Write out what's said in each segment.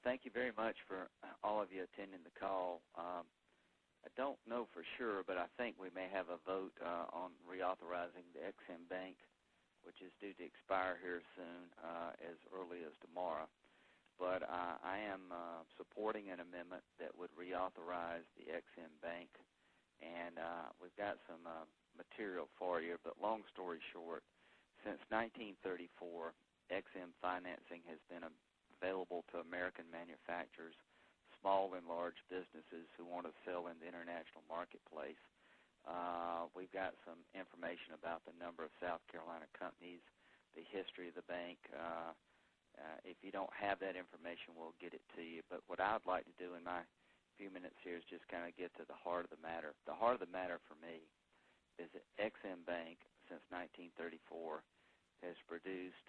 Thank you very much for all of you attending the call. I don't know for sure, but I think we may have a vote on reauthorizing the Ex-Im Bank, which is due to expire here soon, as early as tomorrow. But I am supporting an amendment that would reauthorize the Ex-Im Bank, and we've got some material for you. But long story short, since 1934, Ex-Im financing has been available to American manufacturers, small and large businesses who want to sell in the international marketplace. We've got some information about the number of South Carolina companies, the history of the bank. If you don't have that information, we'll get it to you. But what I'd like to do in my few minutes here is just kind of get to the heart of the matter. The heart of the matter for me is that Ex-Im Bank, since 1934, has produced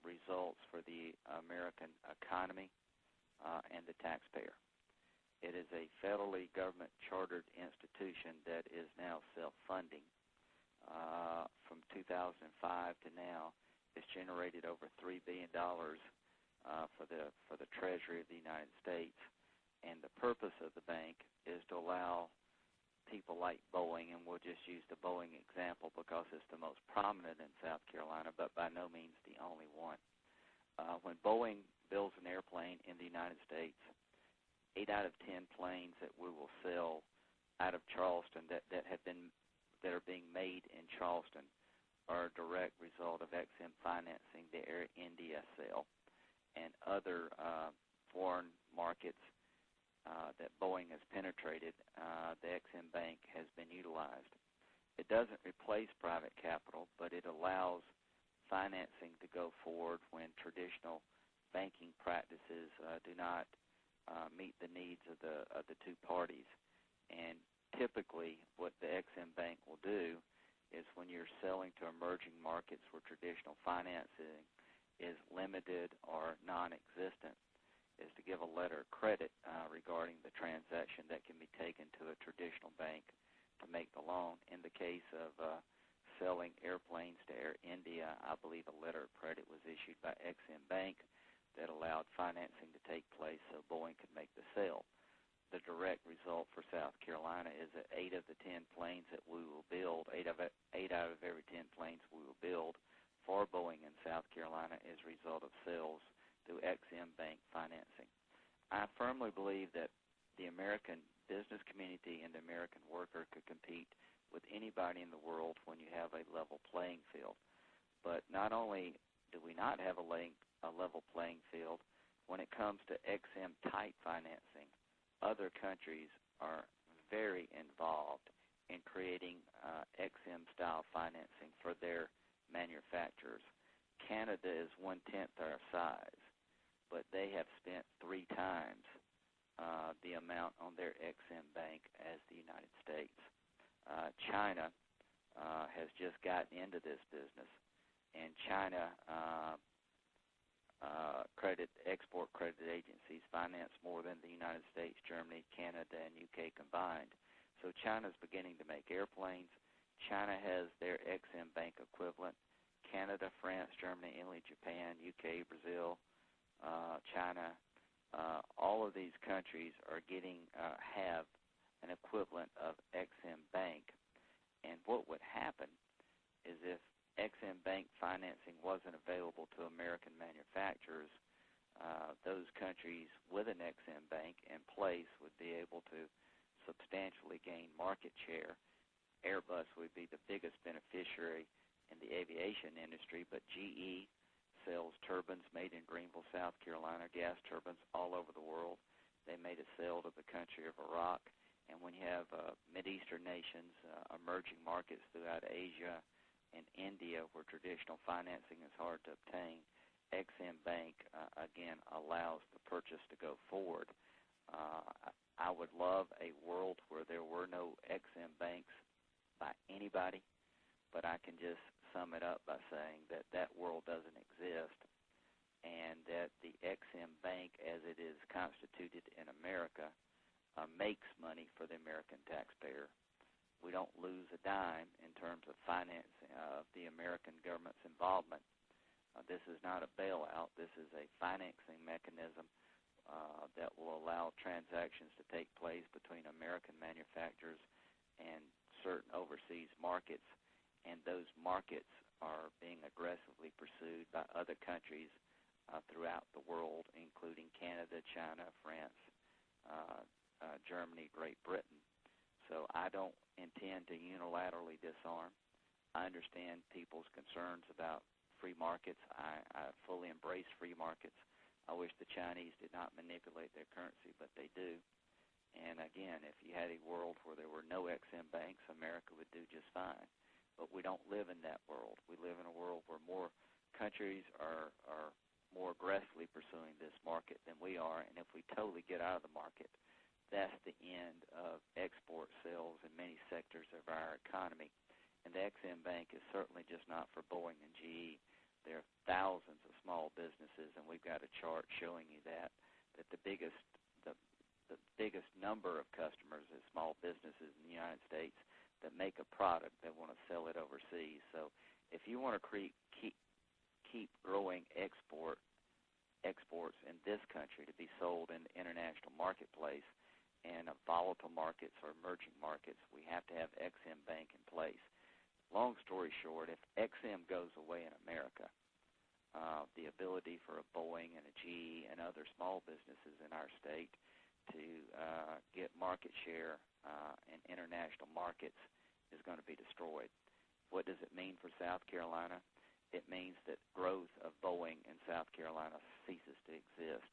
results for the American economy and the taxpayer. It is a federally government-chartered institution that is now self-funding. From 2005 to now, it's generated over $3 billion for the Treasury of the United States. And the purpose of the bank is to allow people like Boeing, and we'll just use the Boeing example because it's the most prominent in South Carolina, but by no means the only one. When Boeing builds an airplane in the United States, 8 out of 10 planes that we will sell out of Charleston that are being made in Charleston are a direct result of Ex-Im financing the Air India sale and other foreign markets that Boeing has penetrated. The Ex-Im Bank has been utilized. It doesn't replace private capital, but it allows financing to go forward when traditional banking practices do not meet the needs of the two parties. And typically what the Ex-Im Bank will do is when you're selling to emerging markets where traditional financing is limited or non-existent, is to give a letter of credit regarding the transaction that can be taken to a traditional bank to make the loan. In the case of selling airplanes to Air India, I believe a letter of credit was issued by Ex-Im Bank that allowed financing to take place so Boeing could make the sale. The direct result for South Carolina is that 8 of the 10 planes that we will build, 8 out of every 10 planes we will build for Boeing in South Carolina is a result of sales through Ex-Im Bank financing. I firmly believe that the American business community and the American worker could compete with anybody in the world when you have a level playing field. But not only do we not have a level playing field, when it comes to Ex-Im type financing, other countries are very involved in creating Ex-Im style financing for their manufacturers. Canada is 1/10 our size, but they have spent 3 times the amount on their Ex-Im Bank as the United States. China has just gotten into this business, and China export credit agencies finance more than the United States, Germany, Canada, and UK combined. So China's beginning to make airplanes. China has their Ex-Im Bank equivalent. Canada, France, Germany, Italy, Japan, UK, Brazil, China, all of these countries are have an equivalent of Ex-Im Bank. And what would happen is if Ex-Im Bank financing wasn't available to American manufacturers, those countries with an Ex-Im Bank in place would be able to substantially gain market share. Airbus would be the biggest beneficiary in the aviation industry, but GE sells turbines made in Greenville, South Carolina, gas turbines all over the world. They made a sale to the country of Iraq. And when you have Mideastern nations, emerging markets throughout Asia and India where traditional financing is hard to obtain, Ex-Im Bank, again, allows the purchase to go forward. I would love a world where there were no Ex-Im banks by anybody, but I can just sum it up by saying that that world doesn't exist, and that the Ex-Im Bank, as it is constituted in America, makes money for the American taxpayer. We don't lose a dime in terms of financing of the American government's involvement. This is not a bailout. This is a financing mechanism markets, and those markets are being aggressively pursued by other countries throughout the world, including Canada, China, France, Germany, Great Britain. So I don't intend to unilaterally disarm. I understand people's concerns about free markets. I fully embrace free markets. I wish the Chinese did not manipulate their currency, but they do. And again, if you had a world where there were no EXIM banks, America would do just fine. But we don't live in that world. We live in a world where more countries are more aggressively pursuing this market than we are. And if we totally get out of the market, that's the end of export sales in many sectors of our economy. And the EXIM Bank is certainly just not for Boeing and GE. There are thousands of small businesses, and we've got a chart showing you that the biggest number of customers is small businesses in the United States that make a product that want to sell it overseas. So if you want to keep growing exports in this country to be sold in the international marketplace and volatile markets or emerging markets, we have to have EXIM Bank in place. Long story short, if EXIM goes away in America, the ability for a Boeing and a GE and other small businesses in our state to get market share in international markets is going to be destroyed. What does it mean for South Carolina? It means that growth of Boeing in South Carolina ceases to exist.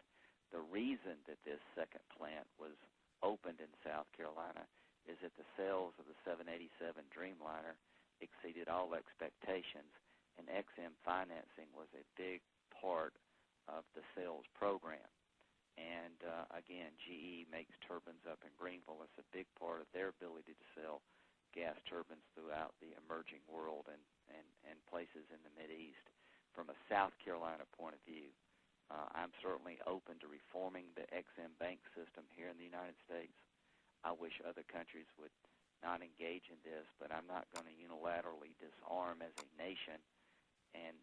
The reason that this second plant was opened in South Carolina is that the sales of the 787 Dreamliner exceeded all expectations, and EXIM financing was a big part of the sales program. And again, GE makes turbines up in Greenville. It's a big part of their ability to sell gas turbines throughout the emerging world and places in the Mideast. From a South Carolina point of view, I'm certainly open to reforming the EXIM bank system here in the United States. I wish other countries would not engage in this, but I'm not going to unilaterally disarm as a nation, and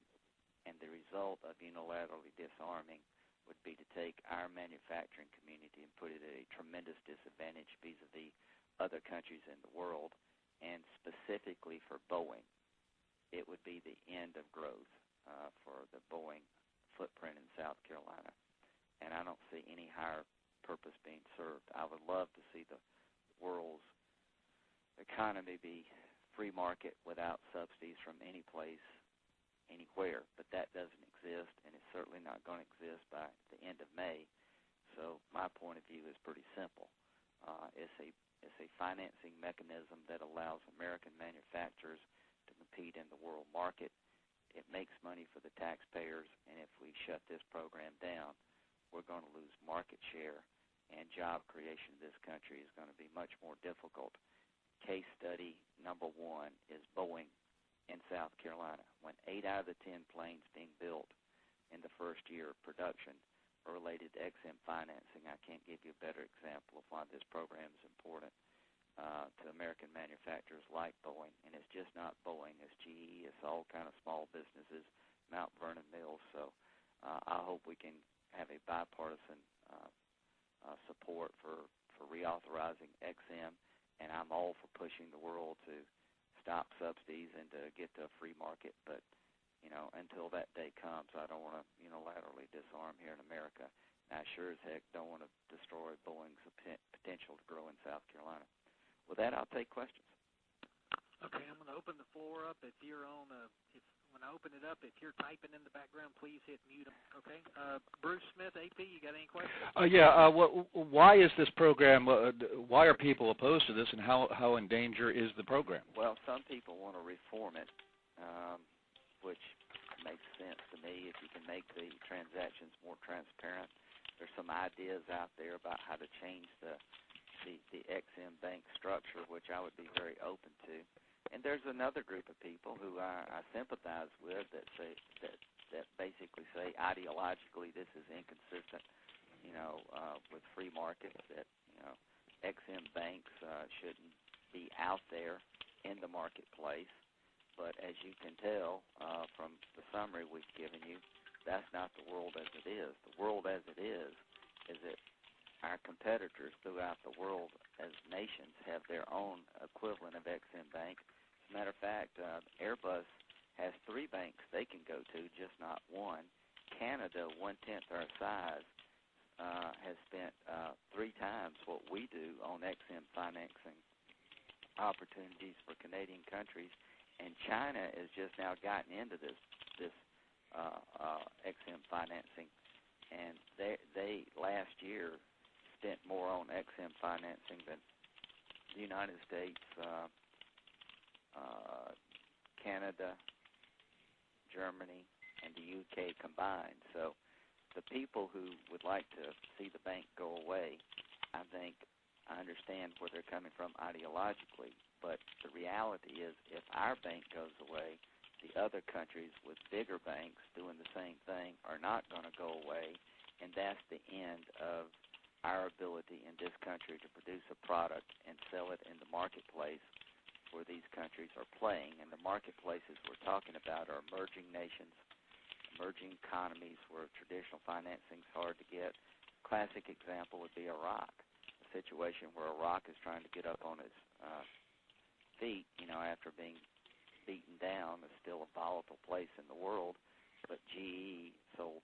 the result of unilaterally disarming would be to take our manufacturing community and put it at a tremendous disadvantage vis-a-vis other countries in the world, and specifically for Boeing, it would be the end of growth for the Boeing footprint in South Carolina, and I don't see any higher purpose being served. I would love to see the world's economy be free market without subsidies from any place, anywhere, but that doesn't exist, and it's certainly not going to exist by the end of May. So my point of view is pretty simple. It's a financing mechanism that allows American manufacturers to compete in the world market. It makes money for the taxpayers, and if we shut this program down, we're going to lose market share, and job creation in this country is going to be much more difficult. Case study number one is Boeing in South Carolina. When 8 out of the 10 planes being built in the first year of production are related to EXIM financing, I can't give you a better example of why this program is important to American manufacturers like Boeing. And it's just not Boeing, it's GE, it's all kind of small businesses, Mount Vernon Mills. So I hope we can have a bipartisan support for reauthorizing EXIM, and I'm all for pushing the world to stop subsidies and to get to a free market. But, you know, until that day comes, I don't want to unilaterally disarm here in America. And I sure as heck don't want to destroy Boeing's potential to grow in South Carolina. With that, I'll take questions. Okay, I'm going to open the floor up. If you're on, when I open it up, if you're typing in the background, please hit mute. Okay, Bruce Smith, AP, you got any questions? Why is this program? Why are people opposed to this, and how in danger is the program? Well, some people want to reform it, which makes sense to me. If you can make the transactions more transparent, there's some ideas out there about how to change the EXIM bank structure, which I would be very open to. And there's another group of people who I sympathize with that say that basically say ideologically this is inconsistent, with free markets. That EXIM banks shouldn't be out there in the marketplace. But as you can tell from the summary we've given you, that's not the world as it is. The world as it is that our competitors throughout the world as nations have their own equivalent of EXIM Bank. It's matter of fact, Airbus has 3 banks they can go to, just not one. Canada, 1/10 our size, has spent 3 times what we do on EXIM financing opportunities for Canadian countries, and China has just now gotten into this EXIM financing, and they last year spent more on EXIM financing than the United States, Canada, Germany, and the UK combined. So the people who would like to see the bank go away, I think I understand where they're coming from ideologically, but the reality is if our bank goes away, the other countries with bigger banks doing the same thing are not going to go away, and that's the end of our ability in this country to produce a product and sell it in the marketplace where these countries are playing. And the marketplaces we're talking about are emerging nations, emerging economies where traditional financing is hard to get. Classic example would be Iraq, a situation where Iraq is trying to get up on its feet, after being beaten down. It's still a volatile place in the world, but GE sold,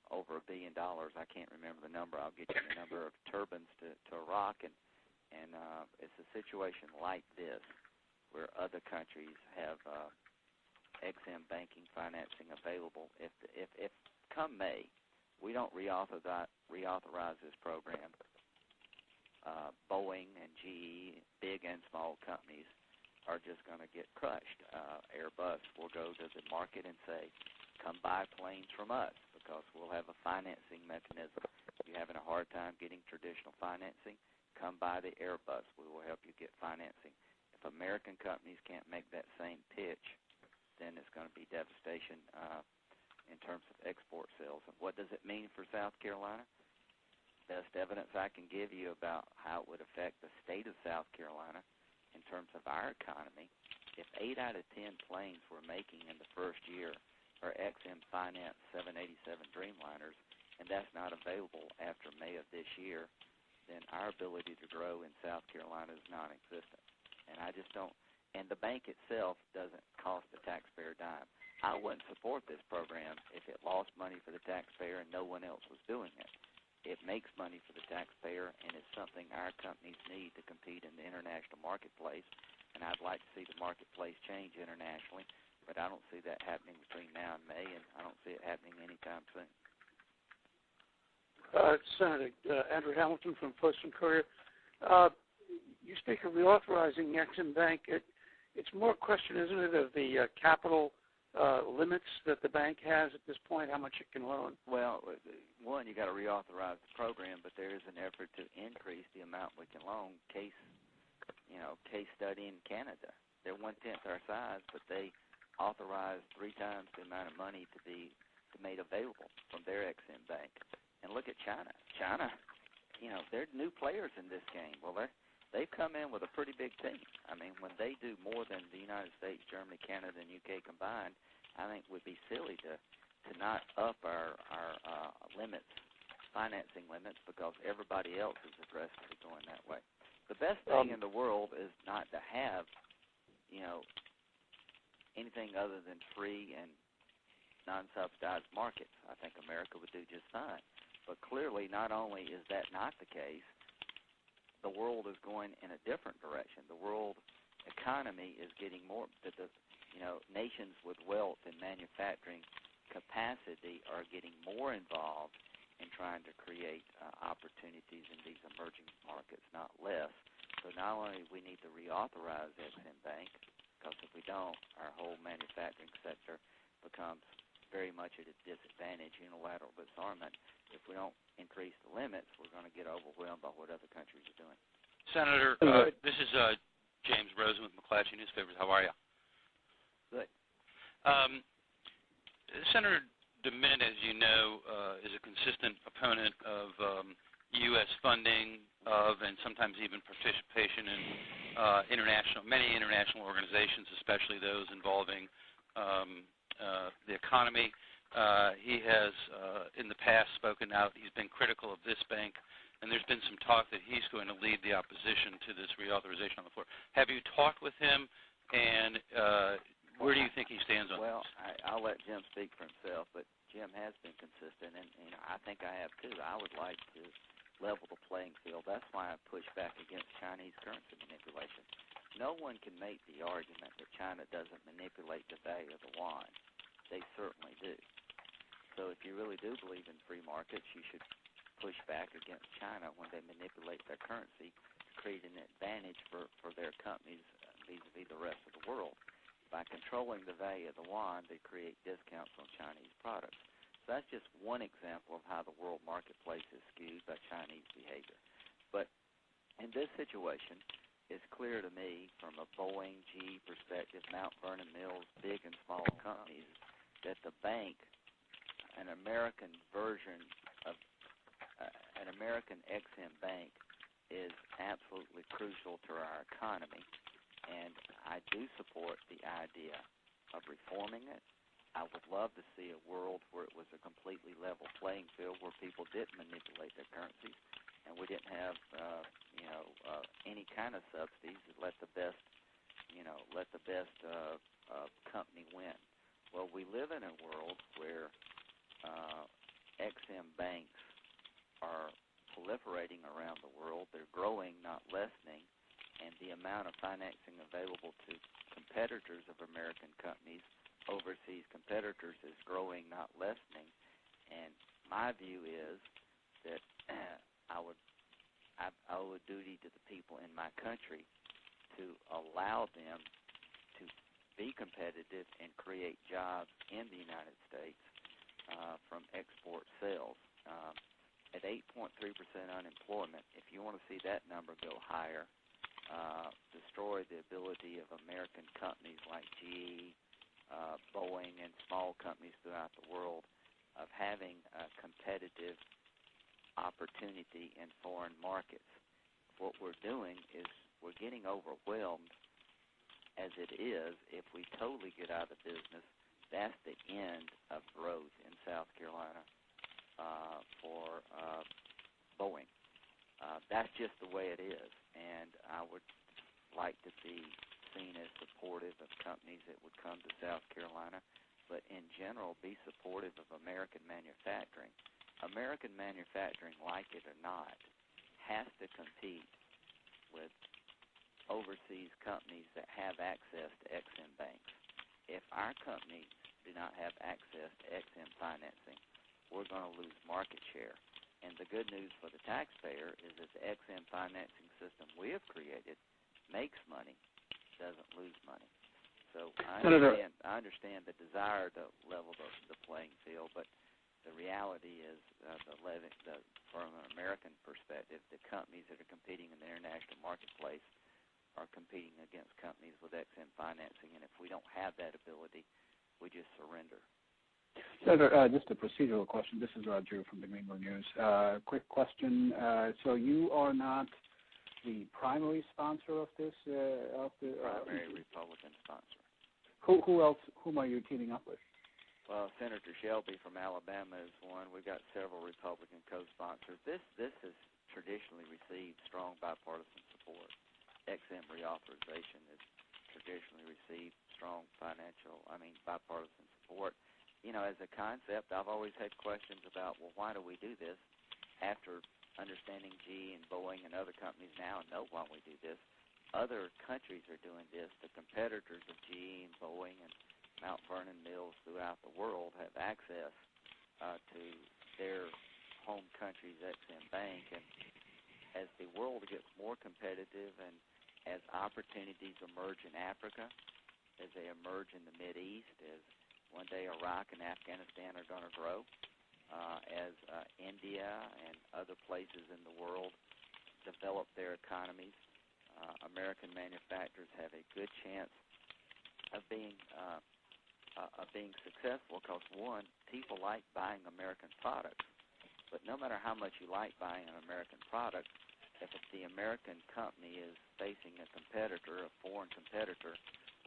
over $1 billion. I can't remember the number. I'll get you the number of turbines to Iraq, and it's a situation like this where other countries have EXIM banking financing available. If come May, we don't reauthorize this program, Boeing and GE, big and small companies, are just going to get crushed. Airbus will go to the market and say, come buy planes from us because we'll have a financing mechanism. If you're having a hard time getting traditional financing, come buy the Airbus. We will help you get financing. If American companies can't make that same pitch, then it's going to be devastation in terms of export sales. And what does it mean for South Carolina? Best evidence I can give you about how it would affect the state of South Carolina in terms of our economy, if 8 out of 10 planes we're making in the first year are EXIM financed 787 Dreamliners, and that's not available after May of this year, then our ability to grow in South Carolina is non-existent. And I just don't, and the bank itself doesn't cost the taxpayer a dime. I wouldn't support this program if it lost money for the taxpayer and no one else was doing it. It makes money for the taxpayer, and it's something our companies need to compete in the international marketplace, and I'd like to see the marketplace change internationally, but I don't see that happening between now and May, and I don't see it happening anytime soon. Senator Andrew Hamilton from Post and Courier. You speak of reauthorizing EXIM Bank. It's more a question, isn't it, of the capital limits that the bank has at this point, how much it can loan? Well, one, you got to reauthorize the program, but there is an effort to increase the amount we can loan. Case study in Canada. They're 1/10 our size, but they authorized 3 times the amount of money to be made available from their EXIM bank. And look at China. China, they're new players in this game. Well, they've come in with a pretty big team. I mean, when they do more than the United States, Germany, Canada, and UK combined, I think it would be silly to not up our limits, financing limits, because everybody else is aggressively going that way. The best thing in the world is not to have, anything other than free and non-subsidized markets. I think America would do just fine. But clearly, not only is that not the case, the world is going in a different direction. The world economy is getting more, nations with wealth and manufacturing capacity are getting more involved in trying to create opportunities in these emerging markets, not less. So not only we need to reauthorize EXIM Bank, because if we don't, our whole manufacturing sector becomes very much at a disadvantage, unilateral disarmament. If we don't increase the limits, we're going to get overwhelmed by what other countries are doing. Senator, this is James Rosen with McClatchy Newspapers. How are you? Good. Senator DeMint, as you know, is a consistent opponent of U.S. funding of and sometimes even participation in many international organizations, especially those involving the economy. He has, in the past, spoken out. He's been critical of this bank, and there's been some talk that he's going to lead the opposition to this reauthorization on the floor. Have you talked with him, and where do you think he stands on Well, this? I'll let Jim speak for himself, but Jim has been consistent, and I think I have too. I would like to level the playing field. That's why I push back against Chinese currency manipulation. No one can make the argument that China doesn't manipulate the value of the yuan. They certainly do. So if you really do believe in free markets, you should push back against China when they manipulate their currency to create an advantage for their companies vis-a-vis the rest of the world. By controlling the value of the yuan, they create discounts on Chinese products. So that's just one example of how the world marketplace is skewed by Chinese behavior. But in this situation, it's clear to me from a Boeing, GE perspective, Mount Vernon Mills, big and small companies, that the bank, an American version of an American Ex-Im bank, is absolutely crucial to our economy. And I do support the idea of reforming it. I would love to see a world where it was a completely level playing field, where people didn't manipulate their currencies, and we didn't have, any kind of subsidies that let the best company win. Well, we live in a world where Ex-Im banks are proliferating around the world. They're growing, not lessening, and the amount of financing available to competitors of American companies, overseas competitors, is growing, not lessening. And my view is that I owe a duty to the people in my country to allow them to be competitive and create jobs in the United States from export sales. At 8.3% unemployment, if you want to see that number go higher, destroy the ability of American companies like GE, Boeing, and small companies throughout the world of having a competitive opportunity in foreign markets. What we're doing is we're getting overwhelmed as it is. If we totally get out of the business, that's the end of growth in South Carolina for Boeing. That's just the way it is, and I would like to be seen as supportive of companies that would come to South Carolina, but in general be supportive of American manufacturing. American manufacturing, like it or not, has to compete with overseas companies that have access to Ex-Im banks. If our companies do not have access to Ex-Im financing, we're going to lose market share. And the good news for the taxpayer is that the Ex-Im financing system we have created makes money, doesn't lose money. So I understand the desire to level the playing field, but the reality is, from an American perspective, the companies that are competing in the international marketplace are competing against companies with Ex-Im financing, and if we don't have that ability, we just surrender. Senator, just a procedural question. This is Roger from the Greenville News. Quick question. So you are not the primary sponsor of this? Primary Republican sponsor. Whom are you teaming up with? Well, Senator Shelby from Alabama is one. We've got several Republican co-sponsors. This has traditionally received strong bipartisan support. Ex-Im reauthorization has traditionally received strong bipartisan support. You know, as a concept, I've always had questions about, well, why do we do this? After understanding GE and Boeing and other companies now know why we do this. Other countries are doing this. The competitors of GE and Boeing and Mount Vernon Mills throughout the world have access to their home country's Ex-Im bank. And as the world gets more competitive and as opportunities emerge in Africa, as they emerge in the Mideast, as one day Iraq and Afghanistan are going to grow, as India and other places in the world develop their economies, American manufacturers have a good chance of being successful because, one, people like buying American products. But no matter how much you like buying an American product, if the American company is facing a competitor, a foreign competitor,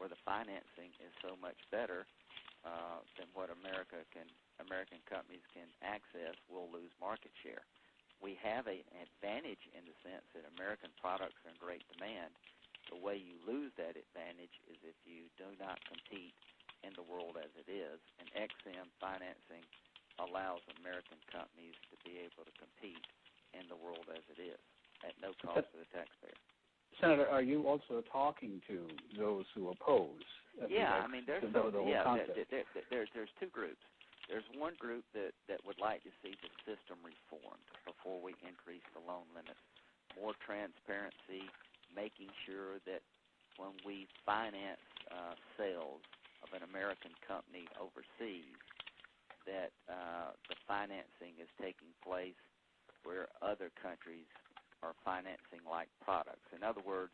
where the financing is so much better, than what American companies can access, we'll lose market share. We have an advantage in the sense that American products are in great demand. The way you lose that advantage is if you do not compete in the world as it is, and EXIM financing allows American companies to be able to compete in the world as it is at no cost to the taxpayer. Senator, are you also talking to those who oppose? Yeah, I mean, there's two groups. There's one group that would like to see the system reformed before we increase the loan limits, more transparency, making sure that when we finance sales of an American company overseas, that the financing is taking place where other countries are financing like products. In other words,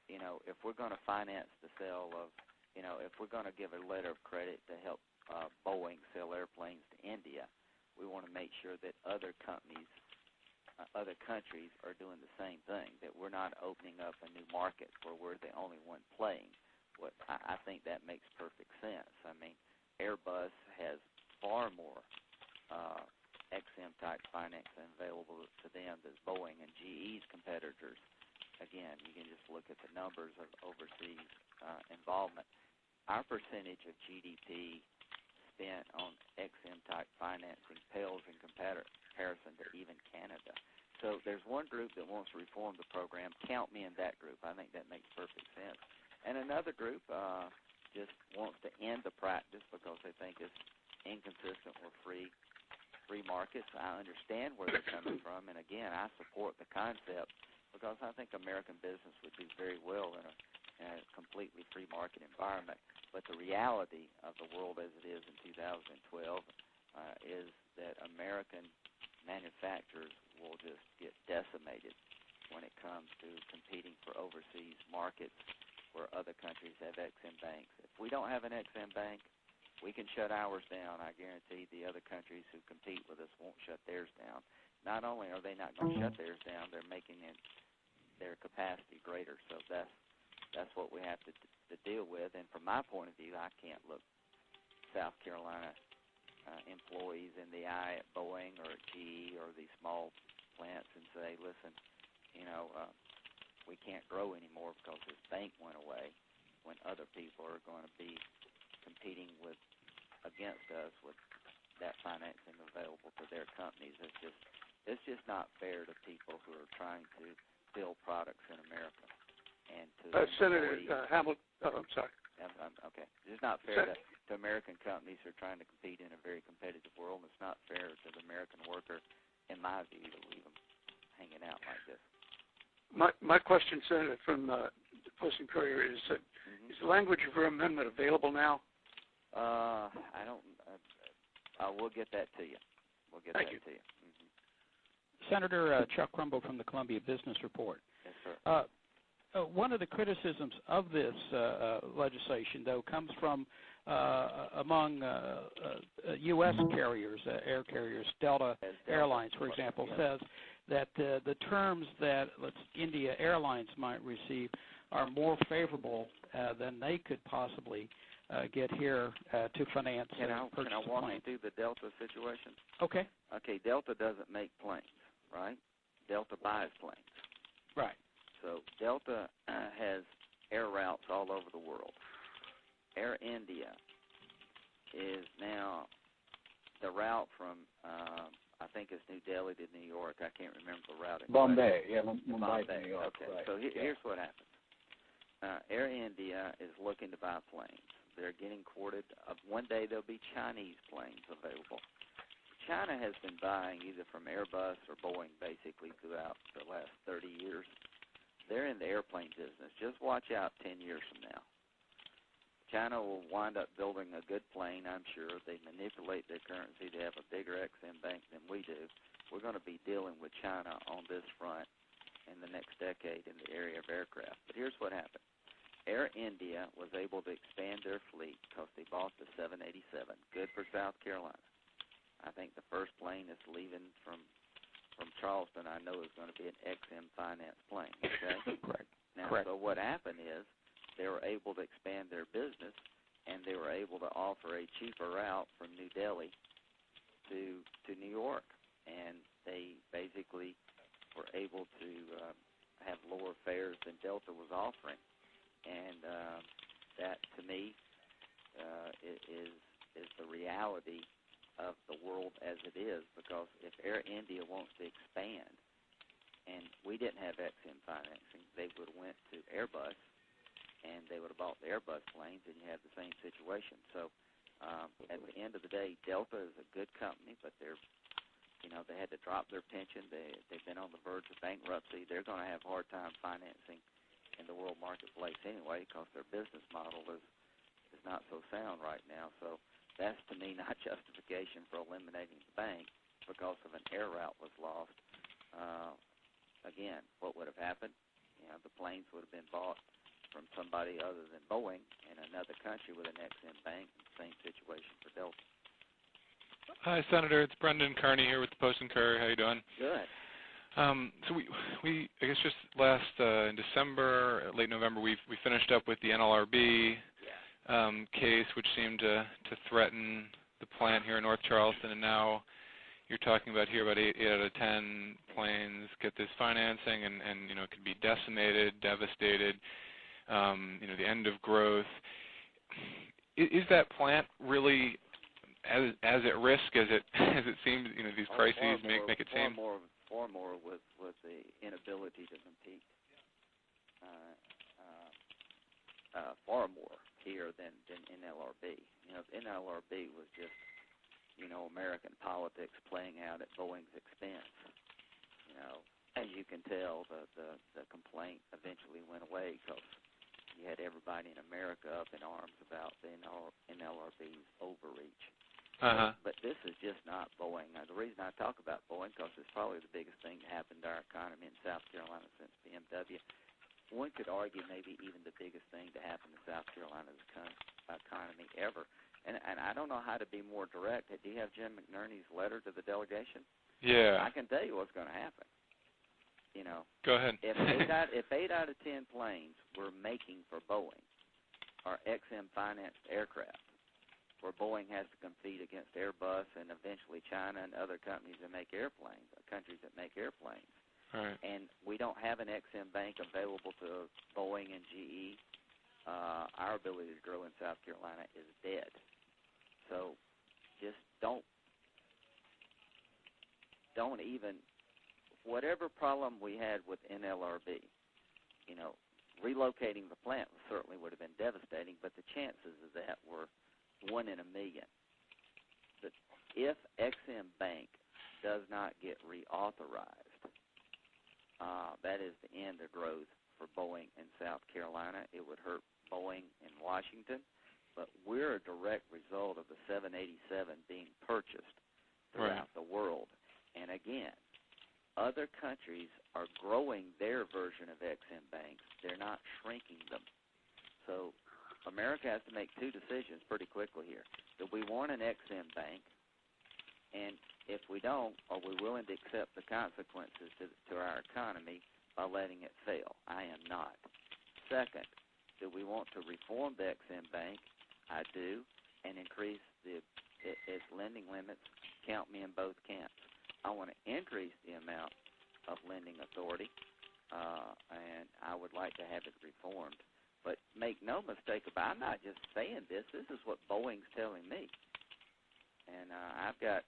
if we're going to finance the sale of, if we're going to give a letter of credit to help Boeing sell airplanes to India, we want to make sure that other countries are doing the same thing, that we're not opening up a new market where we're the only one playing. I think that makes perfect sense. I mean, Airbus has far more EXIM-type financing available to them than Boeing and GE's competitors. Again, you can just look at the numbers of overseas involvement. Our percentage of GDP spent on EXIM-type financing pales in comparison to even Canada. So there's one group that wants to reform the program. Count me in that group. I think that makes perfect sense. And another group just wants to end the practice because they think it's inconsistent with free markets. I understand where they're coming from, and again, I support the concept because I think American business would do very well in a completely free market environment. But the reality of the world as it is in 2012 is that American manufacturers will just get decimated when it comes to competing for overseas markets where other countries have EXIM banks. If we don't have an EXIM bank, we can shut ours down. I guarantee the other countries who compete with us won't shut theirs down. Not only are they not going to shut theirs down, they're making their capacity greater. So that's what we have to deal with. And from my point of view, I can't look South Carolina employees in the eye at Boeing or at GE or these small plants and say, listen, we can't grow anymore because this bank went away, when other people are going to be competing against us with that financing available to their companies. It's just not fair to people who are trying to build products in America. And to Senator Hamilton, I'm sorry. Okay. It's not fair to American companies who are trying to compete in a very competitive world. And it's not fair to the American worker, in my view, to leave them hanging out like this. My question, Senator, from the Post and Courier is is the language of your amendment available now? I don't. We'll get that to you. Thank you. Senator Chuck Crumble from the Columbia Business Report. Yes, sir. One of the criticisms of this legislation, though, comes from among U.S. carriers, air carriers. Delta Airlines, for example, says that the terms that India Airlines might receive are more favorable than they could possibly get here to finance and purchase Can I walk you through the Delta situation? Okay. Okay, Delta doesn't make planes, right? Delta buys planes. Right. So Delta has air routes all over the world. Air India is now the route from, I think it's New Delhi to New York. I can't remember the route. Bombay, Mumbai to New York. Okay, right. so here's what happens. Air India is looking to buy planes. They're getting courted. One day there'll be Chinese planes available. China has been buying either from Airbus or Boeing basically throughout the last 30 years. They're in the airplane business. Just watch out 10 years from now. China will wind up building a good plane, I'm sure. They manipulate their currency to have a bigger EXIM bank than we do. We're going to be dealing with China on this front in the next decade in the area of aircraft. But here's what happened. Air India was able to expand their fleet because they bought the 787. Good for South Carolina. I think the first plane that's leaving from Charleston, I know, is going to be an EXIM finance plane. Okay? Correct. Now, Correct. so what happened is they were able to expand their business, and they were able to offer a cheaper route from New Delhi to New York, and they basically were able to have lower fares than Delta was offering, and that to me is the reality of the world as it is, because if Air India wants to expand, and we didn't have XM financing, they would have went to Airbus, and they would have bought the Airbus planes, and you have the same situation. So at the end of the day, Delta is a good company, but they're, they had to drop their pension. They've been on the verge of bankruptcy. They're going to have a hard time financing in the world marketplace anyway, because their business model is not so sound right now. So that's, to me, not justification for eliminating the bank because of an air route was lost. Again, what would have happened? The planes would have been bought from somebody other than Boeing in another country with an XM bank. Same situation for Delta. Hi, Senator. It's Brendan Carney here with the Post and Courier. How you doing? Good. So we I guess just last in December, late November, we finished up with the NLRB case, which seemed to threaten the plant here in North Charleston, and now you're talking about here about 8 out of 10 planes get this financing, and it could be decimated, devastated, the end of growth. Is that plant really as at risk as it seems? These crises make it seem. Far more with the inability to compete. Far more here than NLRB. NLRB was just American politics playing out at Boeing's expense. As you can tell, the complaint eventually went away because you had everybody in America up in arms about the NLRB's overreach. But this is just not Boeing. Now, the reason I talk about Boeing, because it's probably the biggest thing that happened to our economy in South Carolina since BMW. One could argue maybe even the biggest thing to happen to South Carolina's economy ever. And I don't know how to be more direct. Do you have Jim McNerney's letter to the delegation? Yeah. I can tell you what's going to happen. Go ahead. If 8 out of 10 planes we're making for Boeing are XM-financed aircraft, where Boeing has to compete against Airbus and eventually China and other companies that make airplanes, countries that make airplanes. Right. And we don't have an XM bank available to Boeing and GE, our ability to grow in South Carolina is dead. So just don't even, whatever problem we had with NLRB, relocating the plant certainly would have been devastating, but the chances of that were 1 in a million. But if XM Bank does not get reauthorized, that is the end of growth for Boeing in South Carolina. It would hurt Boeing in Washington, but we're a direct result of the 787 being purchased throughout the world. And again, other countries are growing their version of XM banks. They're not shrinking them. So America has to make two decisions pretty quickly here. Do we want an XM bank? And if we don't, are we willing to accept the consequences to our economy by letting it fail? I am not. Second, do we want to reform the XM bank? I do, and increase its lending limits. Count me in both camps. I want to increase the amount of lending authority, and I would like to have it reformed. But make no mistake about it, I'm not just saying this. This is what Boeing's telling me. And I've got,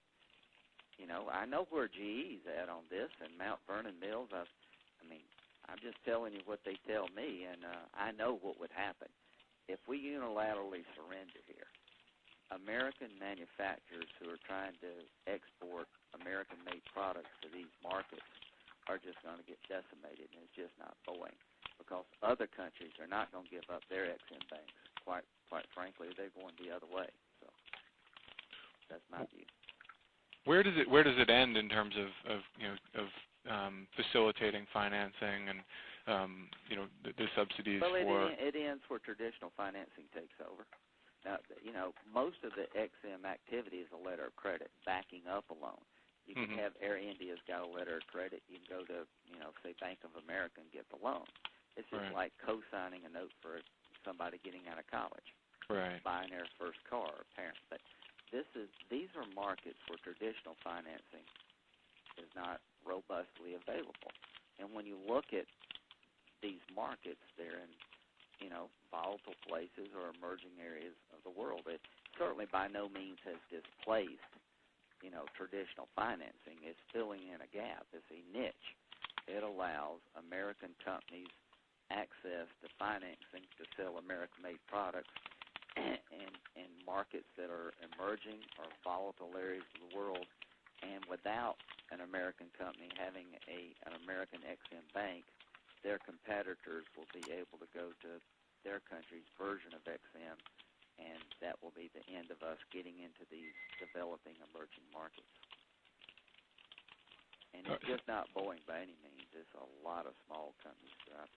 I know where GE's at on this, and Mount Vernon Mills. I'm just telling you what they tell me, and I know what would happen. If we unilaterally surrender here, American manufacturers who are trying to export American-made products to these markets are just going to get decimated, and it's just not Boeing, because other countries are not going to give up their XM banks. Quite frankly, they're going the other way. So that's my view. Where does it end in terms of facilitating financing and the subsidies for? Well, it ends where traditional financing takes over. Now, most of the XM activity is a letter of credit backing up a loan. You can have Air India's got a letter of credit. You can go to, say Bank of America and get the loan. It's just like co-signing a note for somebody getting out of college. right. buying their first car, apparently. But these are markets where traditional financing is not robustly available. And when you look at these markets, they're in, volatile places or emerging areas of the world. It certainly by no means has displaced, traditional financing. It's filling in a gap. It's a niche. It allows American companies access to financing to sell American-made products in markets that are emerging or volatile areas of the world. And without an American company having an American Ex-Im bank, their competitors will be able to go to their country's version of Ex-Im, and that will be the end of us getting into these developing emerging markets. And it's just not Boeing by any means. It's a lot of small companies throughout